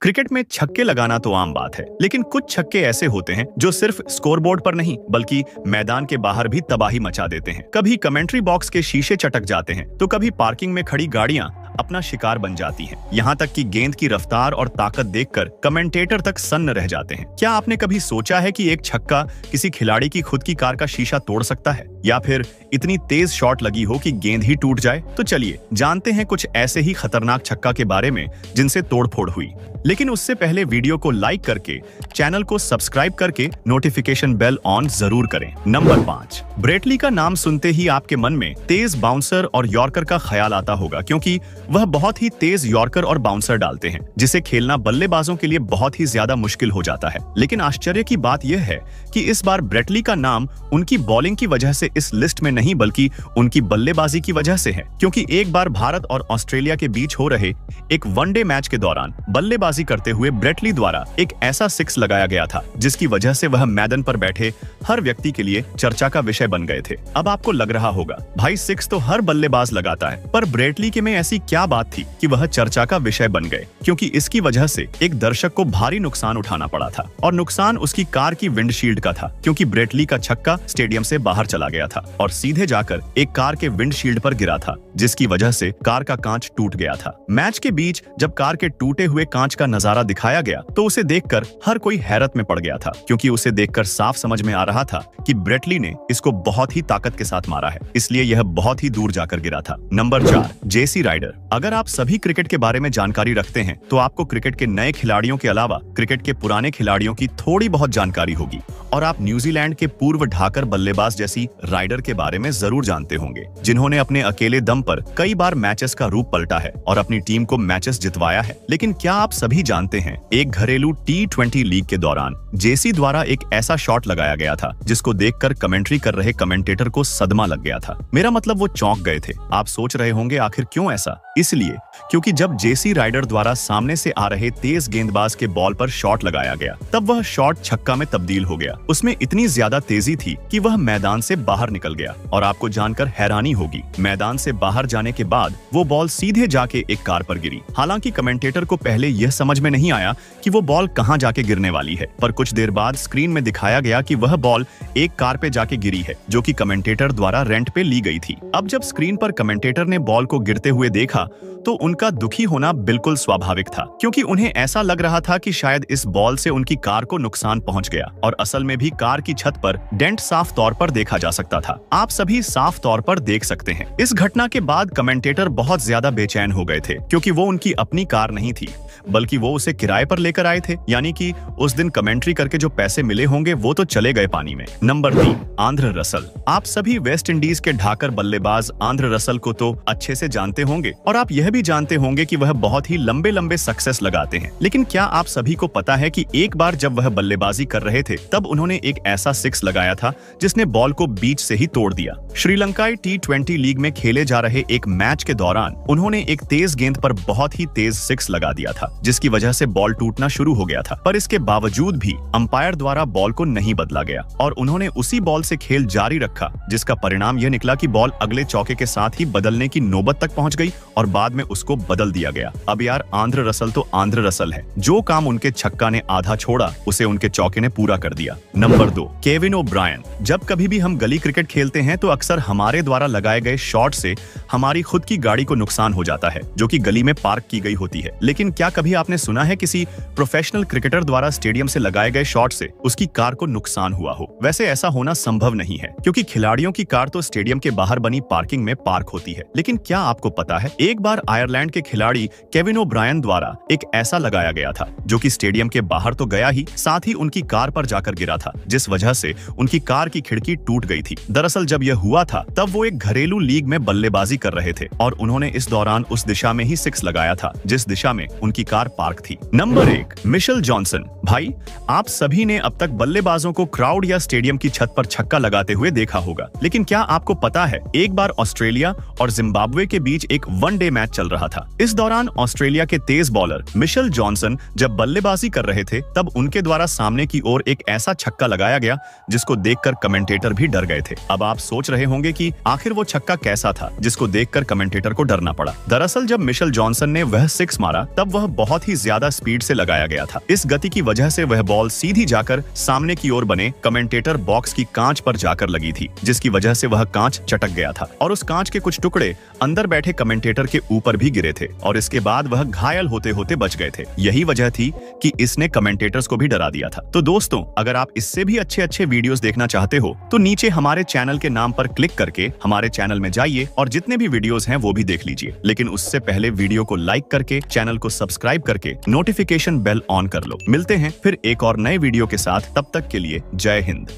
Cricket में छक्के लगाना तो आम बात है, लेकिन कुछ छक्के ऐसे होते हैं जो सिर्फ स्कोरबोर्ड पर नहीं बल्कि मैदान के बाहर भी तबाही मचा देते हैं। कभी कमेंट्री बॉक्स के शीशे चटक जाते हैं तो कभी पार्किंग में खड़ी गाड़ियां अपना शिकार बन जाती हैं। यहाँ तक कि गेंद की रफ्तार और ताकत देखकर कमेंटेटर तक सन्न रह जाते हैं। क्या आपने कभी सोचा है कि एक छक्का किसी खिलाड़ी की खुद की कार का शीशा तोड़ सकता है, या फिर इतनी तेज शॉट लगी हो कि गेंद ही टूट जाए? तो चलिए जानते हैं कुछ ऐसे ही खतरनाक छक्का के बारे में जिनसे तोड़फोड़ हुई। लेकिन उससे पहले वीडियो को लाइक करके, चैनल को सब्सक्राइब करके नोटिफिकेशन बेल ऑन जरूर करें। नंबर 5, ब्रेट ली का नाम सुनते ही आपके मन में तेज बाउंसर और यॉर्कर का ख्याल आता होगा, क्योंकि वह बहुत ही तेज यॉर्कर और बाउंसर डालते हैं, जिसे खेलना बल्लेबाजों के लिए बहुत ही ज्यादा मुश्किल हो जाता है। लेकिन आश्चर्य की बात यह है कि इस बार ब्रेट ली का नाम उनकी बॉलिंग की वजह से इस लिस्ट में नहीं बल्कि उनकी बल्लेबाजी की वजह से है, क्योंकि एक बार भारत और ऑस्ट्रेलिया के बीच हो रहे एक वनडे मैच के दौरान बल्लेबाजी करते हुए ब्रेट ली द्वारा एक ऐसा सिक्स लगाया गया था जिसकी वजह से वह मैदान पर बैठे हर व्यक्ति के लिए चर्चा का विषय बन गए थे। अब आपको लग रहा होगा, भाई सिक्स तो हर बल्लेबाज लगाता है, पर ब्रेट ली के में ऐसी क्या बात थी कि वह चर्चा का विषय बन गए? क्योंकि इसकी वजह से एक दर्शक को भारी नुकसान उठाना पड़ा था, और नुकसान उसकी कार की विंडशील्ड का था, क्योंकि ब्रेट ली का छक्का स्टेडियम से बाहर चला गया था और सीधे जाकर एक कार के विंडशील्ड पर गिरा था, जिसकी वजह से कार का कांच टूट गया था। मैच के बीच जब कार के टूटे हुए कांच का नजारा दिखाया गया तो उसे देखकर हर कोई हैरत में पड़ गया था, क्योंकि उसे देखकर साफ समझ में आ रहा था कि ब्रेट ली ने इसको बहुत ही ताकत के साथ मारा है, इसलिए यह बहुत ही दूर जाकर गिरा था। Number 4, Jesse Ryder. अगर आप सभी क्रिकेट के बारे में जानकारी रखते हैं तो आपको क्रिकेट के नए खिलाड़ियों के अलावा क्रिकेट के पुराने खिलाड़ियों की थोड़ी बहुत जानकारी होगी, और आप न्यूजीलैंड के पूर्व ढाकर बल्लेबाज जेसी राइडर के बारे में जरूर जानते होंगे, जिन्होंने अपने अकेले दम पर कई बार मैचेस का रूप पलटा है और अपनी टीम को मैचेस जितवाया है। लेकिन क्या आप सभी जानते हैं, एक घरेलू T20 लीग के दौरान जेसी द्वारा एक ऐसा शॉट लगाया गया था जिसको देखकर कमेंट्री कर रहे कमेंटेटर को सदमा लग गया था। मेरा मतलब वो चौंक गए थे। आप सोच रहे होंगे आखिर क्यों ऐसा? इसलिए क्योंकि जब जेसी राइडर द्वारा सामने से आ रहे तेज गेंदबाज के बॉल पर शॉट लगाया गया, तब वह शॉट छक्का में तब्दील हो गया। उसमें इतनी ज्यादा तेजी थी कि वह मैदान से बाहर निकल गया, और आपको जानकर हैरानी होगी, मैदान से बाहर जाने के बाद वो बॉल सीधे जाके एक कार पर गिरी। हालांकि कमेंटेटर को पहले यह समझ में नहीं आया कि वो बॉल कहां जाके गिरने वाली है, पर कुछ देर बाद स्क्रीन में दिखाया गया कि वह बॉल एक कार पे जाके गिरी है, जो कि कमेंटेटर द्वारा रेंट पे ली गई थी। अब जब स्क्रीन पर कमेंटेटर ने बॉल को गिरते हुए देखा तो उनका दुखी होना बिल्कुल स्वाभाविक था, क्योंकि उन्हें ऐसा लग रहा था कि शायद इस बॉल से उनकी कार को नुकसान पहुंच गया, और असल में भी कार की छत पर डेंट साफ तौर पर देखा जा सकता था। आप सभी साफ तौर पर देख सकते हैं। इस घटना के बाद कमेंटेटर बहुत ज्यादा बेचैन हो गए थे, क्योंकि वो उनकी अपनी कार नहीं थी बल्कि वो उसे किराए पर लेकर आए थे, यानी कि उस दिन कमेंट्री करके जो पैसे मिले होंगे वो तो चले गए पानी में। Number 3, Andre Russell. आप सभी वेस्ट इंडीज के ढाकर बल्लेबाज आंद्रे रसल को तो अच्छे से जानते होंगे, और आप यह भी जानते होंगे कि वह बहुत ही लंबे लंबे सक्सेस लगाते हैं। लेकिन क्या आप सभी को पता है कि एक बार जब वह बल्लेबाजी कर रहे थे तब उन्होंने एक ऐसा सिक्स लगाया था जिसने बॉल को बीच से ही तोड़ दिया। श्रीलंकाई T20 लीग में खेले जा रहे एक मैच के दौरान उन्होंने एक तेज गेंद पर बहुत ही तेज सिक्स लगा दिया था, जिसकी वजह से बॉल टूटना शुरू हो गया था, पर इसके बावजूद भी अंपायर द्वारा बॉल को नहीं बदला गया और उन्होंने उसी बॉल से खेल जारी रखा, जिसका परिणाम यह निकला कि बॉल अगले चौके के साथ ही बदलने की नौबत तक पहुंच गई और बाद में उसको बदल दिया गया। अब यार, आंद्रे रसल तो आंद्रे रसल है, जो काम उनके छक्का ने आधा छोड़ा उसे उनके चौके ने पूरा कर दिया। Number 2, Kevin O'Brien. जब कभी भी हम गली क्रिकेट खेलते हैं तो अक्सर हमारे द्वारा लगाए गए शॉट से हमारी खुद की गाड़ी को नुकसान हो जाता है, जो कि गली में पार्क की गई होती है। लेकिन क्या कभी आपने सुना है किसी प्रोफेशनल क्रिकेटर द्वारा स्टेडियम से लगाए गए शॉट से उसकी कार को नुकसान हुआ हो? वैसे ऐसा होना संभव नहीं है, क्योंकि खिलाड़ियों की कार तो स्टेडियम के बाहर बनी पार्किंग में पार्क होती है। लेकिन क्या आपको पता है, एक बार आयरलैंड के खिलाड़ी केविन ओब्रायन द्वारा एक ऐसा लगाया गया था जो कि स्टेडियम के बाहर तो गया ही, साथ ही उनकी कार पर जाकर गिरा था, जिस वजह से उनकी कार की खिड़की टूट गई थी। दरअसल जब यह हुआ था तब वो एक घरेलू लीग में बल्लेबाजी कर रहे थे और उन्होंने इस दौरान उस दिशा में ही सिक्स लगाया था जिस दिशा में उनकी कार पार्क थी। Number 1, Mitchell Johnson. भाई, आप सभी ने अब तक बल्लेबाजों को क्राउड या स्टेडियम की छत पर छक्का लगाते हुए देखा होगा, लेकिन क्या आपको पता है, एक बार ऑस्ट्रेलिया और जिम्बाब्वे के बीच एक वनडे मैच चल रहा था। इस दौरान ऑस्ट्रेलिया के तेज बॉलर मिशेल जॉनसन जब बल्लेबाजी कर रहे थे तब उनके द्वारा सामने की ओर एक ऐसा छक्का लगाया गया जिसको देखकर कमेंटेटर भी डर गए थे। अब आप सोच रहे होंगे कि आखिर वो छक्का कैसा था जिसको देखकर कमेंटेटर को डरना पड़ा। दरअसल जब मिशेल जॉनसन ने वह 6 मारा तब वह बहुत ही ज्यादा स्पीड से लगाया गया था। इस गति की वजह से वह बॉल सीधी जाकर सामने की ओर बने कमेंटेटर बॉक्स की कांच पर जाकर लगी थी, जिसकी वजह से वह कांच चटक गया था और उस कांच के कुछ टुकड़े अंदर बैठे कमेंटेटर के ऊपर भी गिरे थे और इसके बाद वह घायल होते होते बच गए थे। यही वजह थी कि इसने कमेंटेटर्स को भी डरा दिया था। तो दोस्तों, अगर आप इससे भी अच्छे वीडियोस देखना चाहते हो तो नीचे हमारे चैनल के नाम पर क्लिक करके हमारे चैनल में जाइए और जितने भी वीडियोस हैं वो भी देख लीजिए। लेकिन उससे पहले वीडियो को लाइक करके, चैनल को सब्सक्राइब करके नोटिफिकेशन बेल ऑन कर लो। मिलते हैं फिर एक और नए वीडियो के साथ, तब तक के लिए जय हिंद।